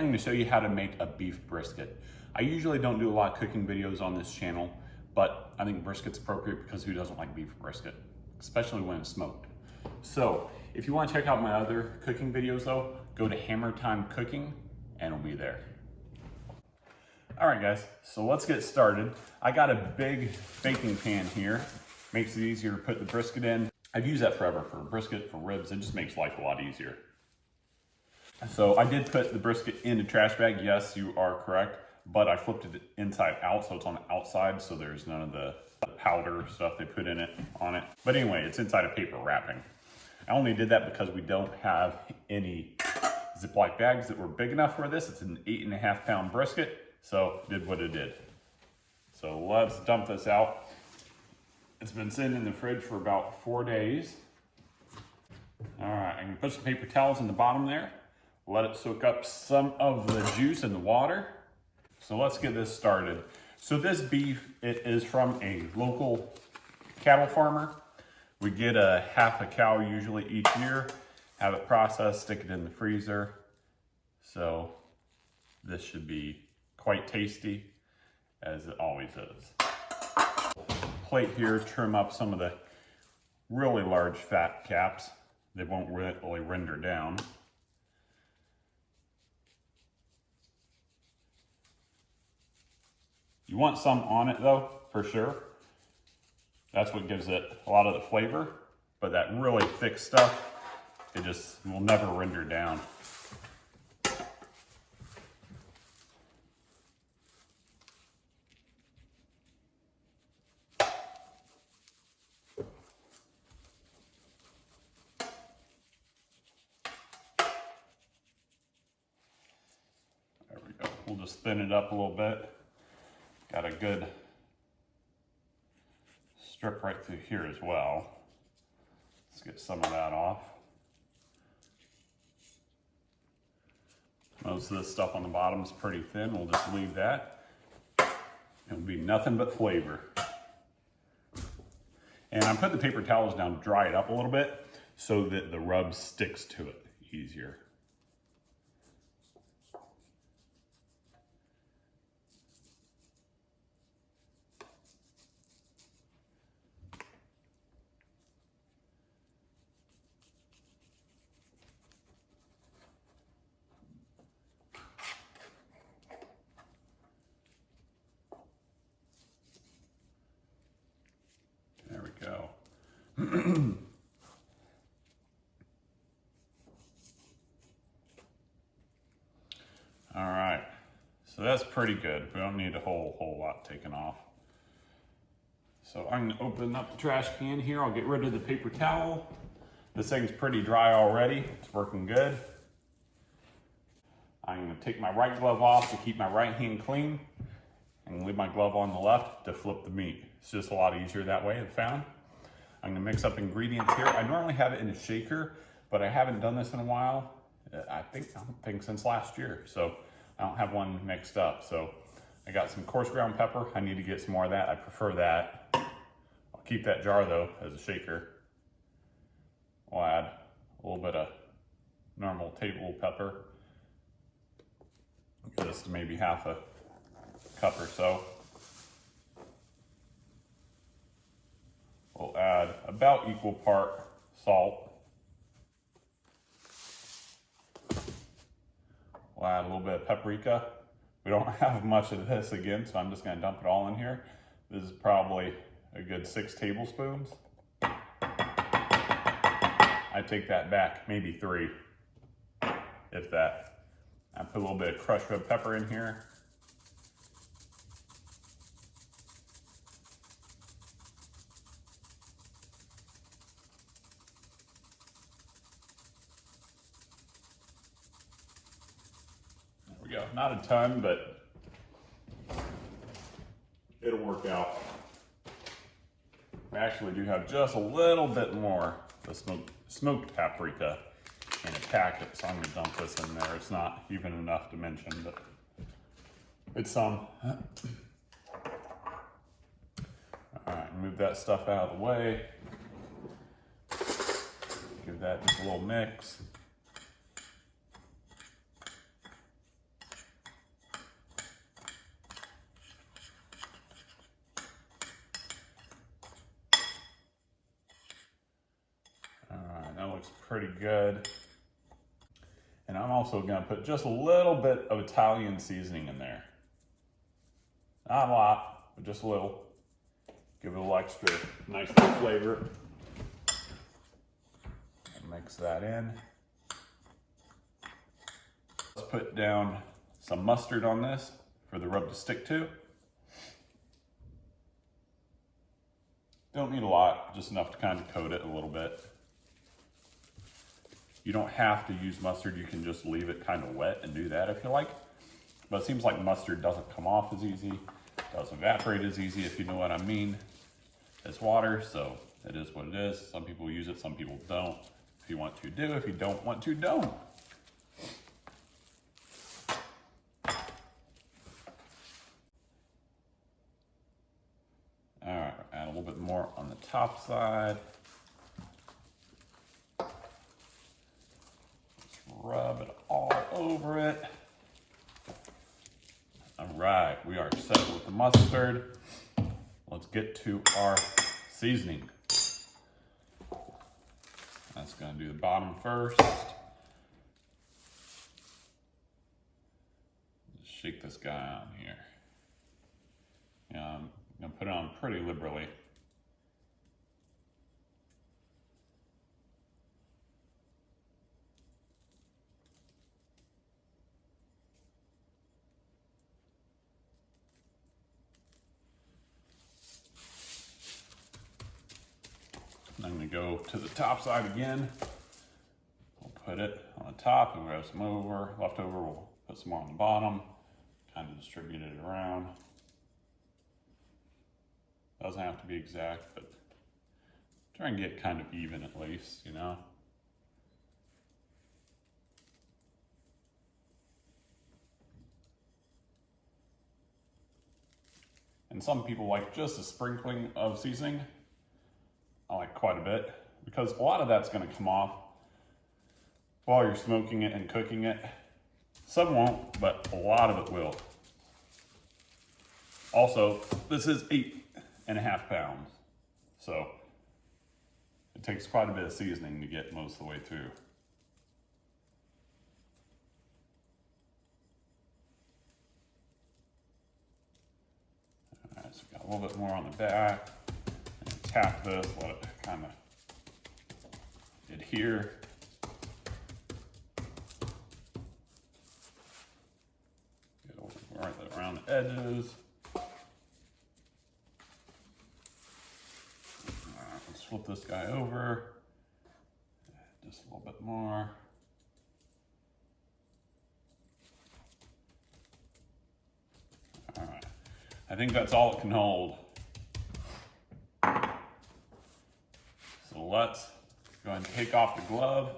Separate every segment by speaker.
Speaker 1: going to show you how to make a beef brisket. I usually don't do a lot of cooking videos on this channel, but I think brisket's appropriate because who doesn't like beef brisket, especially when it's smoked. So if you want to check out my other cooking videos though, go to Hammer Time Cooking and it'll be there. All right guys, so let's get started. I got a big baking pan here. Makes it easier to put the brisket in. I've used that forever for brisket, for ribs. It just makes life a lot easier. So I did put the brisket in a trash bag. Yes, you are correct. But I flipped it inside out, so it's on the outside, so there's none of the powder stuff they put in it on it. But anyway, it's inside a paper wrapping. I only did that because we don't have any Ziploc bags that were big enough for this. It's an 8.5 pound brisket, so it did what it did. So let's dump this out. It's been sitting in the fridge for about 4 days. All right, I'm gonna put some paper towels in the bottom there. Let it soak up some of the juice in the water. So let's get this started. So this beef, it is from a local cattle farmer. We get a half a cow usually each year, have it processed, stick it in the freezer. So this should be quite tasty, as it always is. Plate here, trim up some of the really large fat caps. They won't really render down. You want some on it though, for sure. That's what gives it a lot of the flavor, but that really thick stuff, it just will never render down. There we go. We'll just thin it up a little bit. Got a good strip right through here as well. Let's get some of that off. Most of this stuff on the bottom is pretty thin. We'll just leave that. It'll be nothing but flavor. And I put the paper towels down to dry it up a little bit so that the rub sticks to it easier. There we go. All right, so that's pretty good. We don't need a whole lot taken off. So I'm gonna open up the trash can here. I'll get rid of the paper towel. This thing's pretty dry already. It's working good. I'm gonna take my right glove off to keep my right hand clean and leave my glove on the left to flip the meat. It's just a lot easier that way, I've found. I'm gonna mix up ingredients here. I normally have it in a shaker, but I haven't done this in a while. I don't think since last year. So I don't have one mixed up. So I got some coarse ground pepper. I need to get some more of that. I prefer that. I'll keep that jar though as a shaker. We'll add a little bit of normal table pepper. Just maybe half a cup or so. We'll add about equal part salt. We'll add a little bit of paprika. We don't have much of this again, so I'm just gonna dump it all in here. This is probably a good 6 tablespoons. I take that back, maybe 3, if that. I put a little bit of crushed red pepper in here. Go. Not a ton, but it'll work out. We actually do have just a little bit more of smoked paprika in a packet, so I'm gonna dump this in there. It's not even enough to mention, but it's some. All right, move that stuff out of the way. Give that just a little mix. pretty good. And I'm also gonna put just a little bit of Italian seasoning in there. Not a lot, but just a little. Give it a little extra nice little flavor. And mix that in. Let's put down some mustard on this for the rub to stick to. Don't need a lot, just enough to kind of coat it a little bit. You don't have to use mustard, you can just leave it kind of wet and do that if you like. But it seems like mustard doesn't come off as easy, doesn't evaporate as easy, if you know what I mean, as water, so it is what it is. Some people use it, some people don't. If you want to, do. If you don't want to, don't. All right, add a little bit more on the top side. Rub it all over it. All right, we are set with the mustard. Let's get to our seasoning. That's gonna do the bottom first. Just shake this guy on here. I'm gonna put it on pretty liberally. I'm going to go to the top side again. We'll put it on the top and we'll have some left over. We'll put some more on the bottom, kind of distribute it around. Doesn't have to be exact, but try and get kind of even at least, you know. And some people like just a sprinkling of seasoning. I like quite a bit because a lot of that's going to come off while you're smoking it and cooking it. Some won't, but a lot of it will. Also, this is 8.5 pounds, so it takes quite a bit of seasoning to get most of the way through. All right, so we got a little bit more on the back. Tap this, let it kind of adhere. Get over right around the edges. Let's flip this guy over. Just a little bit more. All right, I think that's all it can hold. Let's go ahead and take off the glove.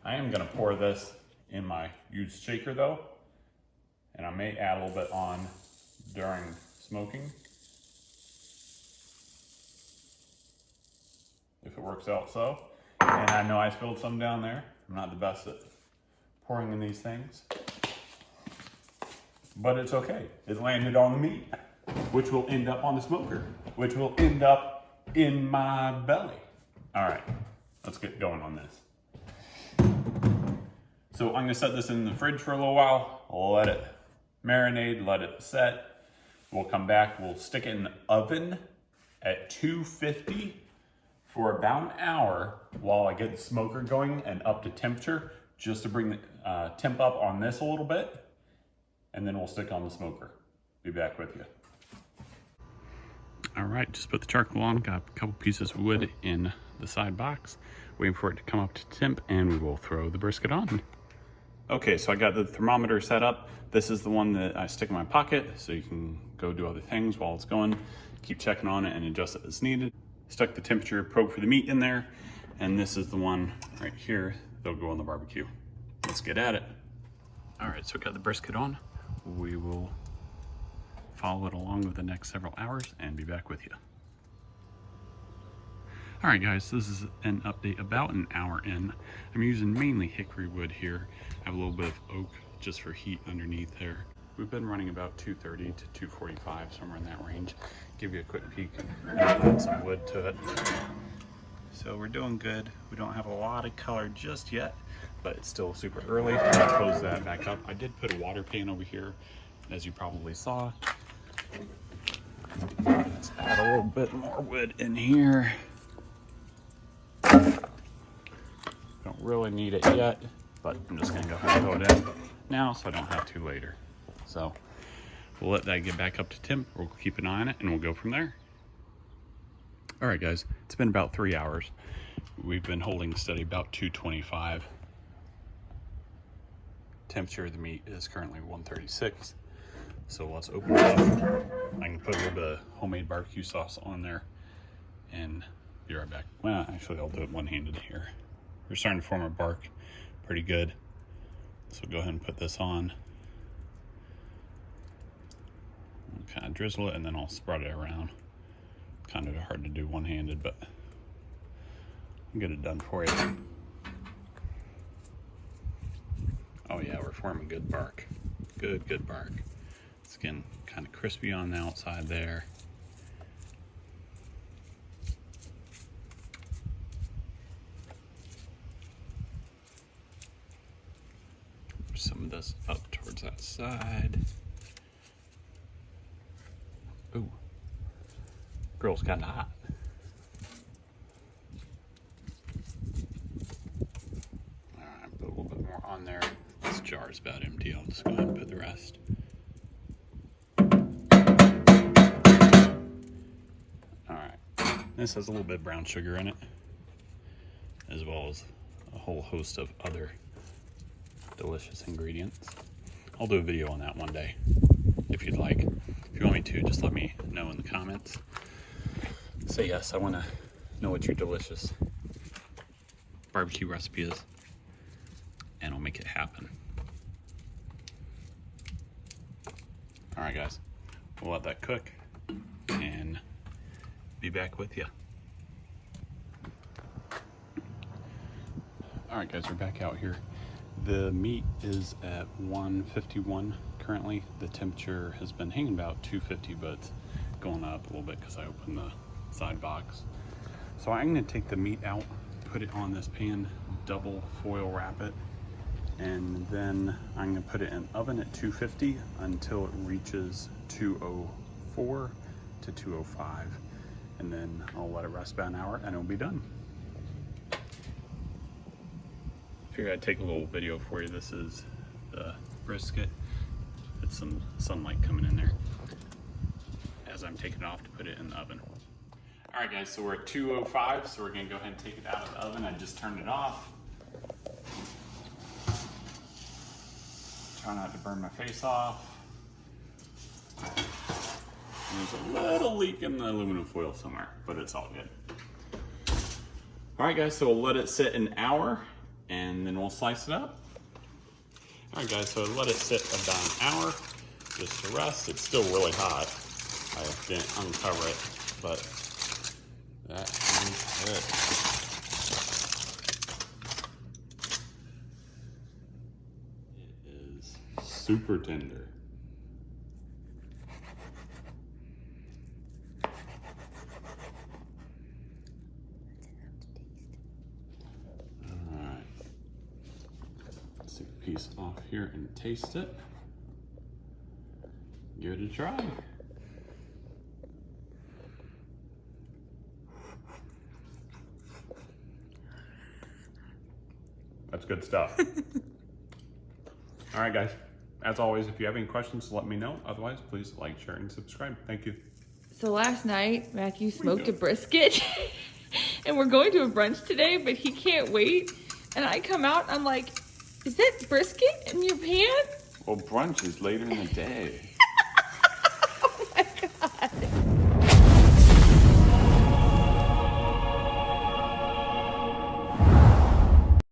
Speaker 1: I am going to pour this in my huge shaker though, and I may add a little bit on during smoking if it works out so. And I know I spilled some down there. I'm not the best at pouring in these things, but it's okay. It landed on the meat, which will end up on the smoker, which will end up in my belly. All right, let's get going on this. So I'm gonna set this in the fridge for a little while, let it marinate, let it set. We'll come back, we'll stick it in the oven at 250 for about an hour while I get the smoker going and up to temperature, just to bring the temp up on this a little bit, and then we'll stick on the smoker. Be back with you. All right, just put the charcoal on, got a couple pieces of wood in the side box, waiting for it to come up to temp, and we will throw the brisket on. Okay, so I got the thermometer set up. This is the one that I stick in my pocket, so you can go do other things while it's going. Keep checking on it and adjust it as needed. Stuck the temperature probe for the meat in there, and this is the one right here that'll go on the barbecue. Let's get at it. All right, so we got the brisket on. We will follow it along with the next several hours and be back with you. All right guys, this is an update about an hour in. I'm using mainly hickory wood here. I have a little bit of oak just for heat underneath there. We've been running about 230 to 245, somewhere in that range. Give you a quick peek and add some wood to it. So we're doing good. We don't have a lot of color just yet, but it's still super early. I'll close that back up. I did put a water pan over here, as you probably saw. Let's add a little bit more wood in here. Don't really need it yet, but I'm just gonna go ahead and throw it in now so I don't have to later. So we'll let that get back up to temp. We'll keep an eye on it and we'll go from there. All right, guys, it's been about 3 hours. We've been holding steady about 225. Temperature of the meat is currently 136. So let's open it up. I can put a little bit of homemade barbecue sauce on there and be right back. Well, actually, I'll do it one-handed here. We're starting to form a bark pretty good. So go ahead and put this on. I'll kind of drizzle it and then I'll spread it around. Kind of hard to do one-handed, but I'll get it done for you. Oh yeah, we're forming good bark. Good bark. Skin kind of crispy on the outside there. Push some of this up towards that side. Ooh, grill's kind of hot. All right, put a little bit more on there. This jar's about empty. I'll just go ahead and put the rest. This has a little bit of brown sugar in it, as well as a whole host of other delicious ingredients. I'll do a video on that one day, if you'd like. If you want me to, just let me know in the comments. Say yes, I want to know what your delicious barbecue recipe is, and I'll make it happen. All right, guys, we'll let that cook and be back with you. All right, guys, we're back out here. The meat is at 151 currently. The temperature has been hanging about 250, but it's going up a little bit because I opened the side box. So I'm going to take the meat out, put it on this pan, double foil wrap it, and then I'm going to put it in oven at 250 until it reaches 204 to 205. And then I'll let it rest about an hour and it'll be done. Figured I'd take a little video for you. This is the brisket. It's some sunlight coming in there as I'm taking it off to put it in the oven. All right, guys, so we're at 205, so we're gonna go ahead and take it out of the oven. I just turned it off. Try not to burn my face off. There's a little leak in the aluminum foil somewhere, but it's all good. All right, guys, so we'll let it sit an hour and then we'll slice it up. All right, guys, so let it sit about an hour just to rest. It's still really hot. I didn't uncover it, but that is it. It is super tender. Piece off here and taste it. Give it a try. That's good stuff. All right, guys. As always, if you have any questions, let me know. Otherwise, please like, share, and subscribe. Thank you.
Speaker 2: So last night, Matthew smoked a brisket, and we're going to a brunch today, but he can't wait. And I come out, I'm like, is that brisket in your pan?
Speaker 1: Well, brunch is later in the day.
Speaker 2: Oh my God.